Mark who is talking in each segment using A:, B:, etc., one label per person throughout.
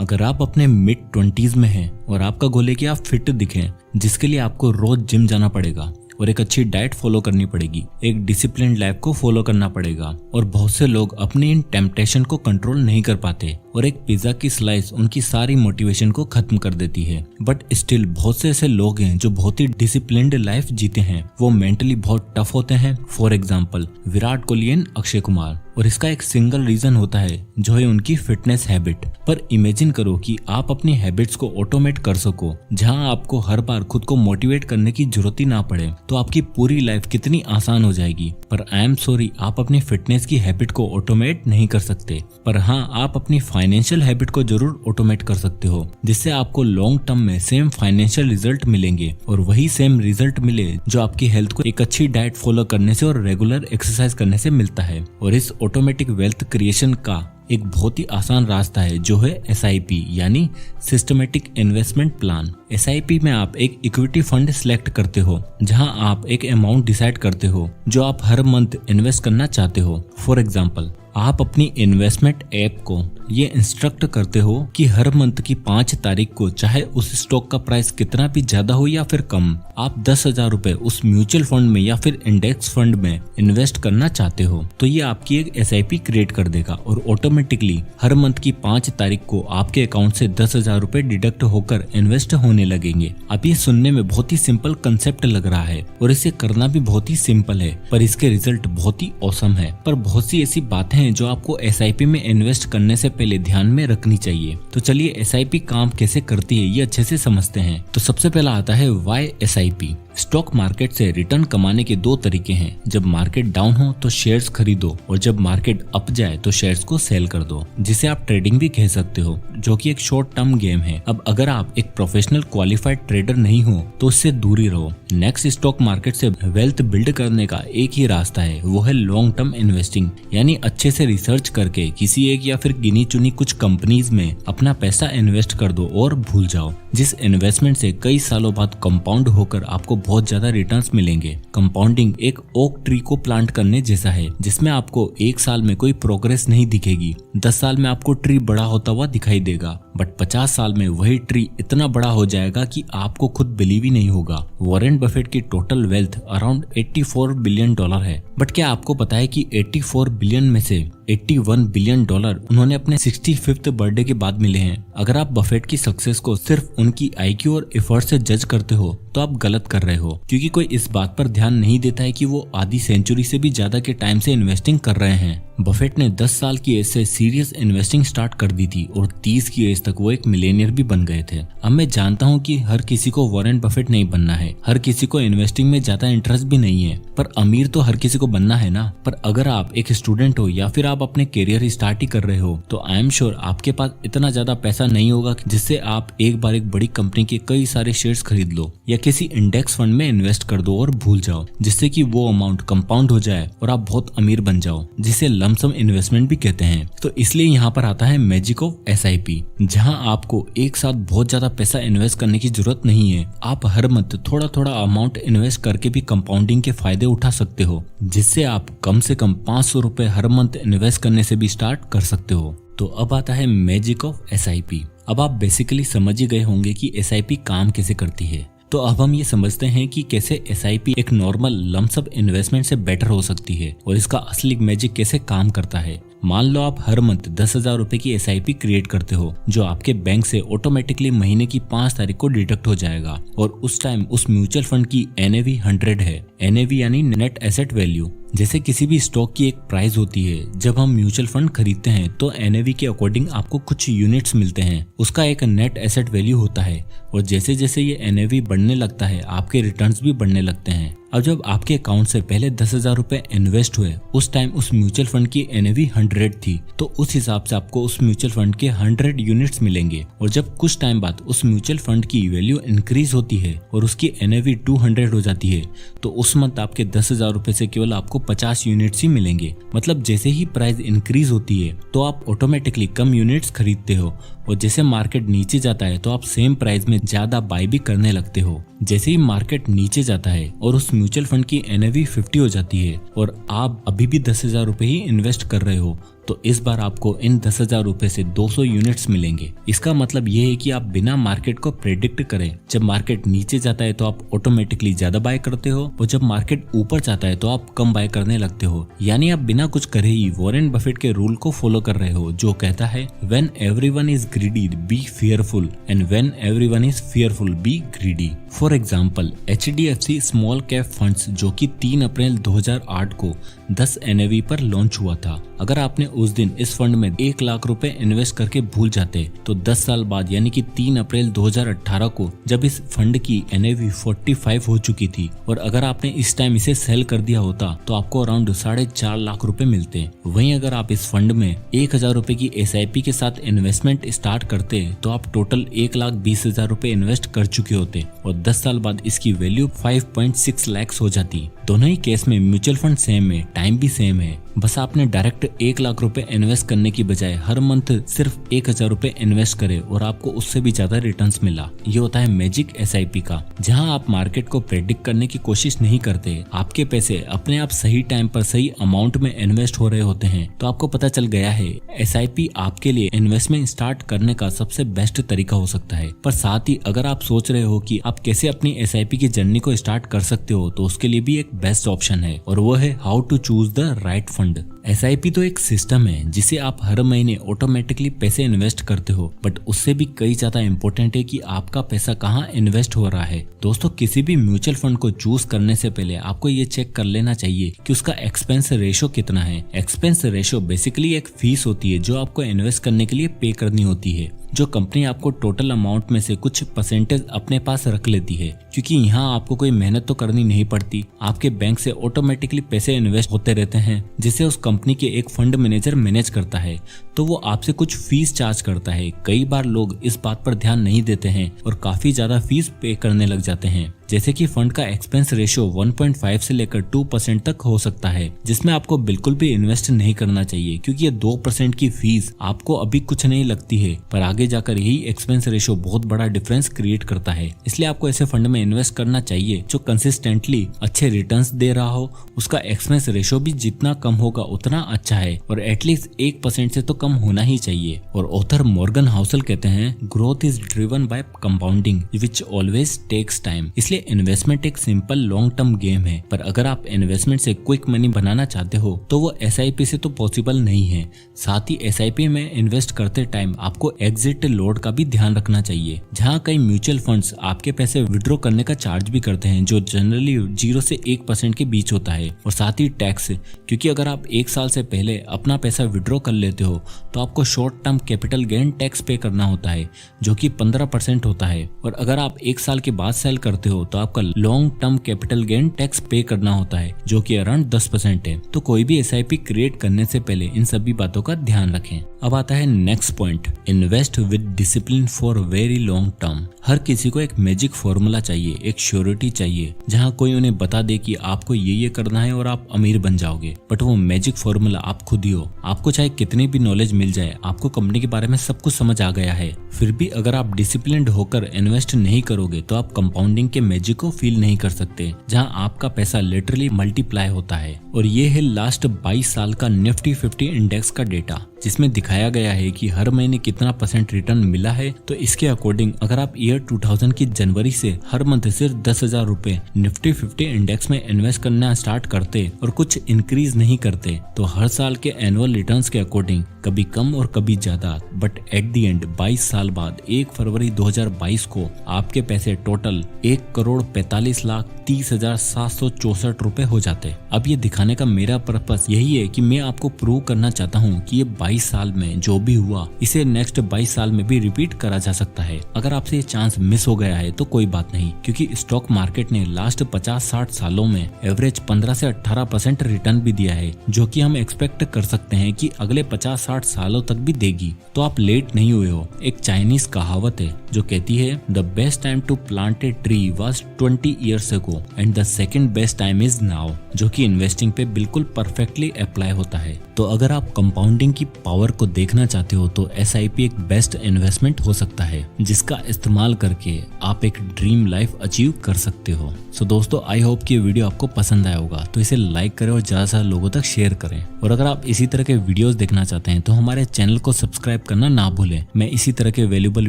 A: अगर आप अपने मिड 20s में हैं और आपका गोल है कि आप फिट दिखें, जिसके लिए आपको रोज जिम जाना पड़ेगा और एक अच्छी डाइट फॉलो करनी पड़ेगी, एक डिसिप्लिन्ड लाइफ को फॉलो करना पड़ेगा, और बहुत से लोग अपनी इन टेम्पटेशन को कंट्रोल नहीं कर पाते और एक पिज्जा की स्लाइस उनकी सारी मोटिवेशन को खत्म कर देती है। बट स्टिल बहुत से ऐसे लोग हैं जो बहुत ही डिसिप्लिन्ड लाइफ जीते हैं, वो मेंटली बहुत टफ होते हैं। For example Virat Kohli and Akshay Kumar, और इसका एक सिंगल रीजन होता है जो है उनकी फिटनेस हैबिट। पर इमेजिन करो कि आप अपनी हैबिट्स को ऑटोमेट कर सको, जहां आपको हर बार खुद को मोटिवेट करने की जरूरत ही ना पड़े, तो आपकी पूरी लाइफ कितनी आसान हो जाएगी। पर आई एम सॉरी, आप अपनी फिटनेस की हैबिट को ऑटोमेट नहीं कर सकते। पर हाँ, आप अपनी फाइनेंशियल हैबिट को जरूर ऑटोमेट कर सकते हो, जिससे आपको लॉन्ग टर्म में सेम फाइनेंशियल रिजल्ट मिलेंगे, और वही सेम रिजल्ट मिले जो आपकी हेल्थ को एक अच्छी डाइट फॉलो करने से और रेगुलर एक्सरसाइज करने से मिलता है। और इस ऑटोमेटिक वेल्थ क्रिएशन का एक बहुत ही आसान रास्ता है जो है SIP यानी सिस्टमेटिक इन्वेस्टमेंट प्लान। SIP में आप एक इक्विटी फंड सिलेक्ट करते हो, जहां आप एक अमाउंट डिसाइड करते हो जो आप हर मंथ इन्वेस्ट करना चाहते हो। फॉर एग्जाम्पल, आप अपनी इन्वेस्टमेंट ऐप को ये इंस्ट्रक्ट करते हो कि हर मंथ की 5 तारीख को, चाहे उस स्टॉक का प्राइस कितना भी ज्यादा हो या फिर कम, आप 10,000 रुपए उस म्यूचुअल फंड में या फिर इंडेक्स फंड में इन्वेस्ट करना चाहते हो। तो ये आपकी एक SIP क्रिएट कर देगा और ऑटोमेटिकली हर मंथ की 5 तारीख को आपके अकाउंट से 10,000 रुपए डिडक्ट होकर इन्वेस्ट होने लगेंगे। अब ये सुनने में बहुत ही सिंपल कंसेप्ट लग रहा है और इसे करना भी बहुत ही सिंपल है, पर इसके रिजल्ट बहुत ही औसम है। पर बहुत सी ऐसी बातें हैं जो आपको SIP में इन्वेस्ट करने से पहले ध्यान में रखनी चाहिए। तो चलिए SIP काम कैसे करती है ये अच्छे से समझते हैं। तो सबसे पहला आता है वाई SIP। स्टॉक मार्केट से रिटर्न कमाने के 2 तरीके हैं। जब मार्केट डाउन हो तो शेयर्स खरीदो, और जब मार्केट अप जाए तो शेयर्स को सेल कर दो, जिसे आप ट्रेडिंग भी कह सकते हो, जो कि एक शॉर्ट टर्म गेम है। अब अगर आप एक प्रोफेशनल क्वालिफाइड ट्रेडर नहीं हो तो उससे दूरी रहो। नेक्स्ट, स्टॉक मार्केट से वेल्थ बिल्ड करने का एक ही रास्ता है, वो है लॉन्ग टर्म इन्वेस्टिंग, यानी अच्छे से रिसर्च करके किसी एक या फिर गिनी चुनी कुछ कंपनीज में अपना पैसा इन्वेस्ट कर दो और भूल जाओ, जिस इन्वेस्टमेंट से कई सालों बाद कंपाउंड होकर आपको बहुत ज्यादा रिटर्न्स मिलेंगे। कंपाउंडिंग एक ओक ट्री को प्लांट करने जैसा है, जिसमें आपको 1 साल में कोई प्रोग्रेस नहीं दिखेगी, 10 साल में आपको ट्री बड़ा होता हुआ दिखाई देगा, बट 50 साल में वही ट्री इतना बड़ा हो जाएगा कि आपको खुद बिलीव ही नहीं होगा। वॉरेन बफेट की टोटल वेल्थ अराउंड $84 बिलियन है, बट क्या आपको पता है कि 84 बिलियन में से $81 बिलियन उन्होंने अपने 65th बर्थडे के बाद मिले हैं। अगर आप बफेट की सक्सेस को सिर्फ उनकी IQ और एफर्ट से जज करते हो तो आप गलत कर रहे हो, क्योंकि कोई इस बात पर ध्यान नहीं देता है कि वो आधी सेंचुरी से भी ज्यादा के टाइम से इन्वेस्टिंग कर रहे हैं। बफेट ने 10 साल की एज से सीरियस इन्वेस्टिंग स्टार्ट कर दी थी और 30 की एज तक वो एक मिलेनियर भी बन गए थे। अब मैं जानता हूँ कि हर किसी को वॉरेन बफेट नहीं बनना है, हर किसी को इन्वेस्टिंग में ज्यादा इंटरेस्ट भी नहीं है, पर अमीर तो हर किसी को बनना है ना। पर अगर आप एक स्टूडेंट हो या फिर आप अपने करियर स्टार्ट ही कर रहे हो, तो आई एम श्योर आपके पास इतना ज्यादा पैसा नहीं होगा जिससे आप एक बार एक बड़ी कंपनी के कई सारे शेयर्स खरीद लो या किसी इंडेक्स फंड में इन्वेस्ट कर दो और भूल जाओ, जिससे कि वो अमाउंट कंपाउंड हो जाए और आप बहुत अमीर बन जाओ, जिसे लमसम इन्वेस्टमेंट भी कहते हैं। तो इसलिए यहाँ पर आता है मैजिक ऑफ SIP, जहाँ आपको एक साथ बहुत ज्यादा पैसा इन्वेस्ट करने की जरूरत नहीं है। आप हर मंथ थोड़ा थोड़ा अमाउंट इन्वेस्ट करके भी कंपाउंडिंग के फायदे उठा सकते हो, जिससे आप कम से कम 500 रुपए हर मंथ इन्वेस्ट करने से भी स्टार्ट कर सकते हो। तो अब आता है मैजिक ऑफ SIP। अब आप बेसिकली समझ ही गए होंगे कि SIP काम कैसे करती है। तो अब हम ये समझते हैं कि कैसे SIP एक नॉर्मल लमसम इन्वेस्टमेंट से बेटर हो सकती है और इसका असली मैजिक कैसे काम करता है। मान लो आप हर मंथ 10,000 रुपए की SIP क्रिएट करते हो, जो आपके बैंक से ऑटोमेटिकली महीने की 5 तारीख को डिडक्ट हो जाएगा, और उस टाइम उस म्यूचुअल फंड की NAV 100 है। NAV यानी नेट एसेट वैल्यू। जैसे किसी भी स्टॉक की एक प्राइस होती है, जब हम म्यूचुअल फंड खरीदते हैं तो NAV के अकॉर्डिंग आपको कुछ यूनिट्स मिलते हैं, उसका एक नेट एसेट वैल्यू होता है, और जैसे जैसे ये NAV बढ़ने लगता है आपके रिटर्न्स भी बढ़ने लगते हैं। अब जब आपके अकाउंट से पहले 10,000 रुपए इन्वेस्ट हुए, उस टाइम उस म्यूचुअल फंड की NAV 100 थी, तो उस हिसाब से आपको उस म्यूचुअल फंड के 100 यूनिट्स मिलेंगे। और जब कुछ टाइम बाद उस म्यूचुअल फंड की वैल्यू इंक्रीज होती है और उसकी NAV 200 हो जाती है, तो उस मंथ आपके 10,000 रुपए से केवल आपको 50 यूनिट्स ही मिलेंगे। मतलब जैसे ही प्राइस इंक्रीज होती है तो आप ऑटोमेटिकली कम यूनिट्स खरीदते हो, और जैसे मार्केट नीचे जाता है तो आप सेम प्राइस में ज्यादा बाय भी करने लगते हो। जैसे ही मार्केट नीचे जाता है और उस म्यूचुअल फंड की NAV 50 हो जाती है और आप अभी भी 10,000 रुपए ही इन्वेस्ट कर रहे हो, तो इस बार आपको इन 10,000 रुपए से 200 यूनिट्स मिलेंगे। इसका मतलब ये है कि आप बिना मार्केट को प्रेडिक्ट करें जब मार्केट नीचे जाता है तो आप ऑटोमेटिकली ज्यादा बाय करते हो, और जब मार्केट ऊपर जाता है तो आप कम बाय करने लगते हो। यानी आप बिना कुछ करे ही वॉरेन बफेट के रूल को फॉलो कर रहे हो, जो कहता है when everyone is greedy B fearful and when everyone is fearful B greedy. For example HDFC small cap funds जो कि 3 अप्रैल 2008 को 10 NAV पर लॉन्च हुआ था। अगर आपने उस दिन इस फंड में 1 लाख रुपए इन्वेस्ट करके भूल जाते तो 10 साल बाद यानी कि 3 अप्रैल 2018 को जब इस फंड की NAV 45 हो चुकी थी, और अगर आपने इस टाइम इसे सेल कर दिया होता तो आपको अराउंड 4.5 लाख रुपए मिलते। वहीं अगर आप इस फंड में 1,000 रुपए की SIP के साथ इन्वेस्टमेंट स्टार्ट करते तो आप टोटल 1,20,000 रुपए इन्वेस्ट कर चुके होते, और 10 साल बाद इसकी वैल्यू 5.6 लाख हो जाती। दोनों ही केस में म्यूचुअल फंड सेम है, टाइम भी सेम है, बस आपने डायरेक्ट 1 लाख रुपए इन्वेस्ट करने की बजाय हर मंथ सिर्फ 1,000 रुपए इन्वेस्ट करे और आपको उससे भी ज्यादा रिटर्न्स मिला। ये होता है मैजिक SIP का, जहां आप मार्केट को प्रेडिक्ट करने की कोशिश नहीं करते, आपके पैसे अपने आप सही टाइम पर सही अमाउंट में इन्वेस्ट हो रहे होते हैं। तो आपको पता चल गया है SIP आपके लिए इन्वेस्टमेंट स्टार्ट करने का सबसे बेस्ट तरीका हो सकता है। पर साथ ही अगर आप सोच रहे हो कि आप कैसे अपनी SIP की जर्नी को स्टार्ट कर सकते हो, तो उसके लिए भी एक बेस्ट ऑप्शन है, और वो है how to choose the right fund. SIP तो एक सिस्टम है जिसे आप हर महीने ऑटोमेटिकली पैसे इन्वेस्ट करते हो, बट उससे भी कई ज्यादा इम्पोर्टेंट है कि आपका पैसा कहाँ इन्वेस्ट हो रहा है। दोस्तों, किसी भी म्यूचुअल फंड को चूज करने से पहले आपको ये चेक कर लेना चाहिए कि उसका एक्सपेंस रेशो कितना है। एक्सपेंस रेशो बेसिकली एक फीस होती है जो आपको इन्वेस्ट करने के लिए पे करनी होती है, जो कंपनी आपको टोटल अमाउंट में से कुछ परसेंटेज अपने पास रख लेती है, क्योंकि यहाँ आपको कोई मेहनत तो करनी नहीं पड़ती। आपके बैंक से ऑटोमेटिकली पैसे इन्वेस्ट होते रहते हैं, जिसे उस कंपनी के एक फंड मैनेजर मैनेज करता है, तो वो आपसे कुछ फीस चार्ज करता है। कई बार लोग इस बात पर ध्यान नहीं देते हैं और काफी ज्यादा फीस पे करने लग जाते हैं। जैसे कि फंड का एक्सपेंस रेशियो 1.5 से लेकर 2% तक हो सकता है, जिसमें आपको बिल्कुल भी इन्वेस्ट नहीं करना चाहिए, क्योंकि ये 2% की फीस आपको अभी कुछ नहीं लगती है, पर आगे जाकर यही एक्सपेंस रेशियो बहुत बड़ा डिफरेंस क्रिएट करता है। इसलिए आपको ऐसे फंड में इन्वेस्ट करना चाहिए जो कंसिस्टेंटली अच्छे रिटर्न्स दे रहा हो। उसका एक्सपेंस रेशियो भी जितना कम होगा उतना अच्छा है, और एटलीस्ट 1% से तो कम होना ही चाहिए। और ऑथर मॉर्गन हाउसल कहते हैं, growth is driven by compounding which always takes time. इसलिए इन्वेस्टमेंट एक सिंपल लॉन्ग टर्म गेम है, पर अगर आप इन्वेस्टमेंट से क्विक मनी बनाना चाहते हो तो वो SIP से तो पॉसिबल नहीं है। साथ ही SIP में इन्वेस्ट करते टाइम आपको एग्जिट लोड का भी ध्यान रखना चाहिए, जहां कई म्यूचुअल फंड्स आपके पैसे विड्रॉ करने का चार्ज भी करते हैं, जो जनरली 0 से 1% के बीच होता है। और साथ ही टैक्स, क्योंकि अगर आप 1 साल से पहले अपना पैसा विड्रॉ कर लेते हो तो आपको short term capital gain tax पे करना होता है, जो कि 15% होता है। और अगर आप 1 साल के बाद सेल करते हो तो आपका long term capital gain tax पे करना होता है, जो कि अराउंड 10% है। तो कोई भी SIP क्रिएट करने से पहले इन सभी बातों का ध्यान रखें। अब आता है next point, invest with discipline for very long term. हर किसी को एक मैजिक फॉर्मूला चाहिए, एक श्योरिटी चाहिए, जहां कोई उन्हें बता दे कि आपको ये करना है और आप अमीर बन जाओगे, बट वो मैजिक फॉर्मूला आप खुद ही हो। आपको चाहे कितनी भी नॉलेज मिल जाए, आपको कंपनी के बारे में सब कुछ समझ आ गया है, फिर भी अगर आप डिसिप्लिन्ड होकर इन्वेस्ट नहीं करोगे तो आप कंपाउंडिंग के मैजिक को फील नहीं कर सकते, जहां आपका पैसा लिटरली मल्टीप्लाई होता है। और ये है लास्ट 22 साल का निफ्टी 50 इंडेक्स का डेटा, जिसमें दिखाया गया है कि हर महीने कितना % रिटर्न मिला है। तो इसके अकॉर्डिंग अगर आप ईयर 2000 की जनवरी से हर मंथ सिर्फ 10,000 रुपए निफ्टी 50 इंडेक्स में इन्वेस्ट करना स्टार्ट करते और कुछ इंक्रीज नहीं करते, तो हर साल के एनुअल रिटर्न्स के अकॉर्डिंग कभी कम और कभी ज्यादा, बट एट द एंड 22 साल बाद 1 फरवरी 2022 को आपके पैसे टोटल 1,45,30,764 रुपए हो जाते। अब ये दिखाने का मेरा पर्पस यही है कि मैं आपको प्रूव करना चाहता हूँ कि ये 22 साल में जो भी हुआ इसे नेक्स्ट 22 साल में भी रिपीट करा जा सकता है। अगर आपसे ये चांस मिस हो गया है तो कोई बात नहीं, क्योंकि स्टॉक मार्केट ने लास्ट 50-60 सालों में एवरेज 15 से 18% रिटर्न भी दिया है, जो कि हम एक्सपेक्ट कर सकते हैं कि अगले 50-60 सालों तक भी देगी। तो आप लेट नहीं हुए हो। एक चाइनीज कहावत है जो कहती है, the best time to plant a tree was 20 years ago and the second best time is now. जो कि इन्वेस्टिंग पे बिल्कुल परफेक्टली अप्लाई होता है। तो अगर आप कंपाउंडिंग की पावर को देखना चाहते हो तो SIP एक बेस्ट इन्वेस्टमेंट हो सकता है, जिसका इस्तेमाल करके आप एक ड्रीम लाइफ अचीव कर सकते हो। सो दोस्तों, आई होप कि ये वीडियो आपको पसंद आया होगा, तो इसे लाइक करें और ज्यादा से ज्यादा लोगों तक शेयर करें। और अगर आप इसी तरह के वीडियोस देखना चाहते हैं तो हमारे चैनल को सब्सक्राइब करना ना भूलें। मैं इसी तरह के वैल्यूएबल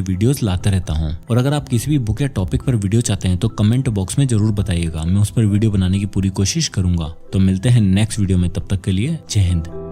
A: वीडियोस लाता रहता हूं। और अगर आप किसी भी बुक या टॉपिक पर वीडियो चाहते हैं तो कमेंट बॉक्स में जरूर बताइएगा, मैं उस पर वीडियो बनाने की पूरी कोशिश करूंगा। तो मिलते हैं नेक्स्ट वीडियो में, तब तक के लिए जय हिंद।